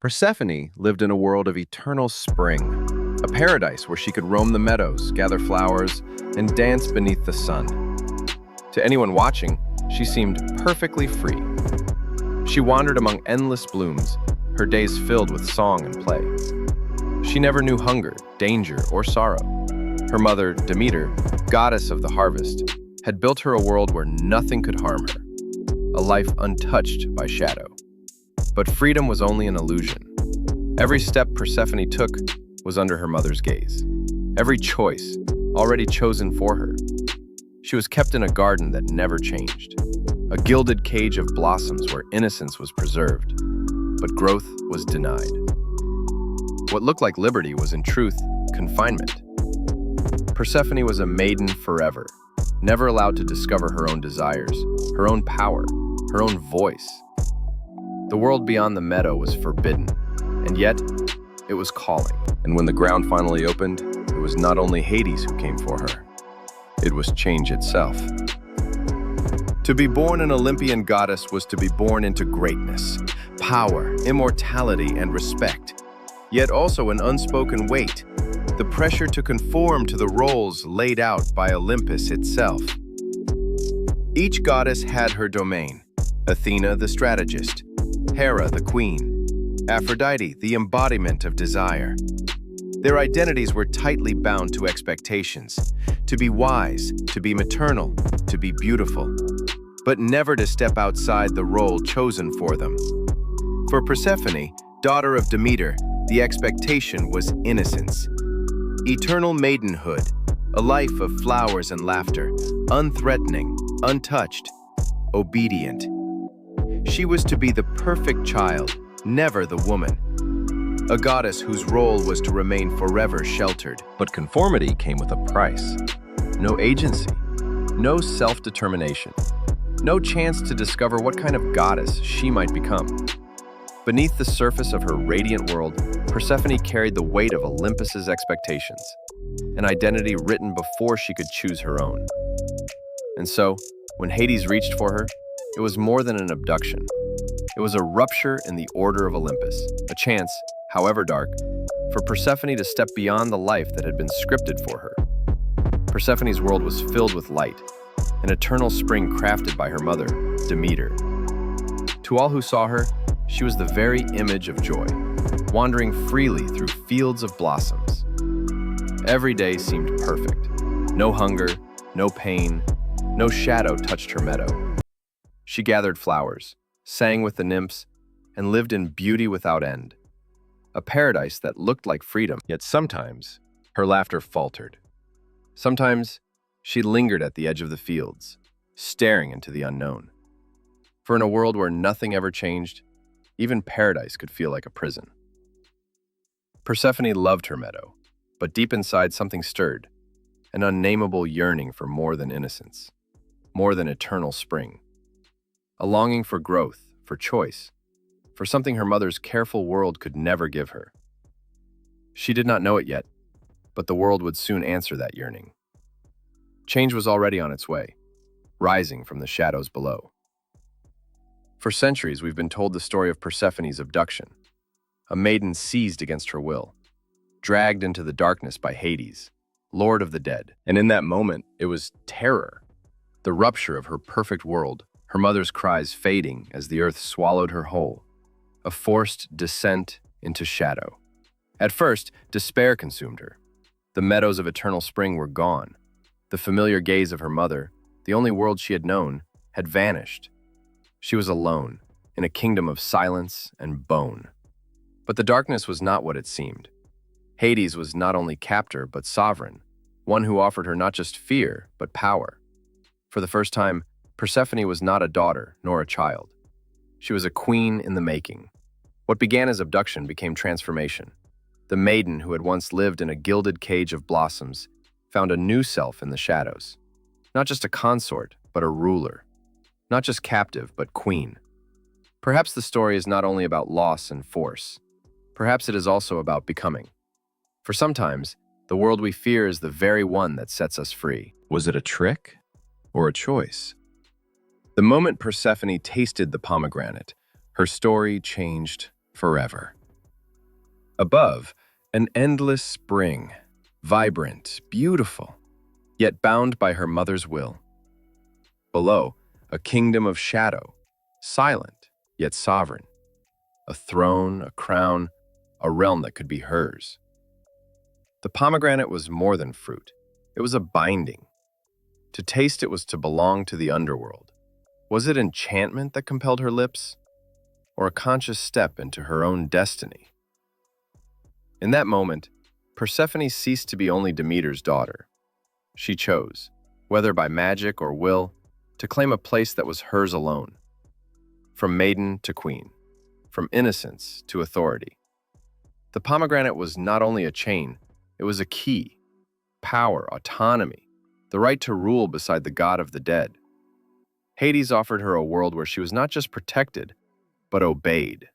Persephone lived in a world of eternal spring, a paradise where she could roam the meadows, gather flowers, and dance beneath the sun. To anyone watching, she seemed perfectly free. She wandered among endless blooms, her days filled with song and play. She never knew hunger, danger, or sorrow. Her mother, Demeter, goddess of the harvest, had built her a world where nothing could harm her, a life untouched by shadow. But freedom was only an illusion. Every step Persephone took was under her mother's gaze. Every choice already chosen for her. She was kept in a garden that never changed, a gilded cage of blossoms where innocence was preserved, but growth was denied. What looked like liberty was in truth confinement. Persephone was a maiden forever, never allowed to discover her own desires, her own power, her own voice. The world beyond the meadow was forbidden, and yet it was calling. And when the ground finally opened, it was not only Hades who came for her. It was change itself. To be born an Olympian goddess was to be born into greatness, power, immortality, and respect, yet also an unspoken weight, the pressure to conform to the roles laid out by Olympus itself. Each goddess had her domain: Athena the strategist, Hera the queen, Aphrodite the embodiment of desire. Their identities were tightly bound to expectations, to be wise, to be maternal, to be beautiful, but never to step outside the role chosen for them. For Persephone, daughter of Demeter, the expectation was innocence, eternal maidenhood, a life of flowers and laughter, unthreatening, untouched, obedient. She was to be the perfect child, never the woman. A goddess whose role was to remain forever sheltered. But conformity came with a price. No agency, no self-determination, no chance to discover what kind of goddess she might become. Beneath the surface of her radiant world, Persephone carried the weight of Olympus's expectations, an identity written before she could choose her own. And so, when Hades reached for her, it was more than an abduction. It was a rupture in the order of Olympus, a chance, however dark, for Persephone to step beyond the life that had been scripted for her. Persephone's world was filled with light, an eternal spring crafted by her mother, Demeter. To all who saw her, she was the very image of joy, wandering freely through fields of blossoms. Every day seemed perfect. No hunger, no pain, no shadow touched her meadow. She gathered flowers, sang with the nymphs, and lived in beauty without end. A paradise that looked like freedom, yet sometimes her laughter faltered. Sometimes she lingered at the edge of the fields, staring into the unknown. For in a world where nothing ever changed, even paradise could feel like a prison. Persephone loved her meadow, but deep inside something stirred, an unnameable yearning for more than innocence, more than eternal spring. A longing for growth, for choice, for something her mother's careful world could never give her. She did not know it yet, but the world would soon answer that yearning. Change was already on its way, rising from the shadows below. For centuries, we've been told the story of Persephone's abduction, a maiden seized against her will, dragged into the darkness by Hades, lord of the dead. And in that moment, it was terror, the rupture of her perfect world, her mother's cries fading as the earth swallowed her whole, a forced descent into shadow. At first, despair consumed her. The meadows of eternal spring were gone. The familiar gaze of her mother, the only world she had known, had vanished. She was alone, in a kingdom of silence and bone. But the darkness was not what it seemed. Hades was not only captor, but sovereign, one who offered her not just fear, but power. For the first time, Persephone was not a daughter nor a child. She was a queen in the making. What began as abduction became transformation. The maiden who had once lived in a gilded cage of blossoms found a new self in the shadows. Not just a consort, but a ruler. Not just captive, but queen. Perhaps the story is not only about loss and force. Perhaps it is also about becoming. For sometimes, the world we fear is the very one that sets us free. Was it a trick or a choice? The moment Persephone tasted the pomegranate, her story changed forever. Above, an endless spring, vibrant, beautiful, yet bound by her mother's will. Below, a kingdom of shadow, silent, yet sovereign. A throne, a crown, a realm that could be hers. The pomegranate was more than fruit. It was a binding. To taste it was to belong to the underworld. Was it enchantment that compelled her lips, or a conscious step into her own destiny? In that moment, Persephone ceased to be only Demeter's daughter. She chose, whether by magic or will, to claim a place that was hers alone. From maiden to queen, from innocence to authority. The pomegranate was not only a chain, it was a key. Power, autonomy, the right to rule beside the god of the dead. Hades offered her a world where she was not just protected, but obeyed.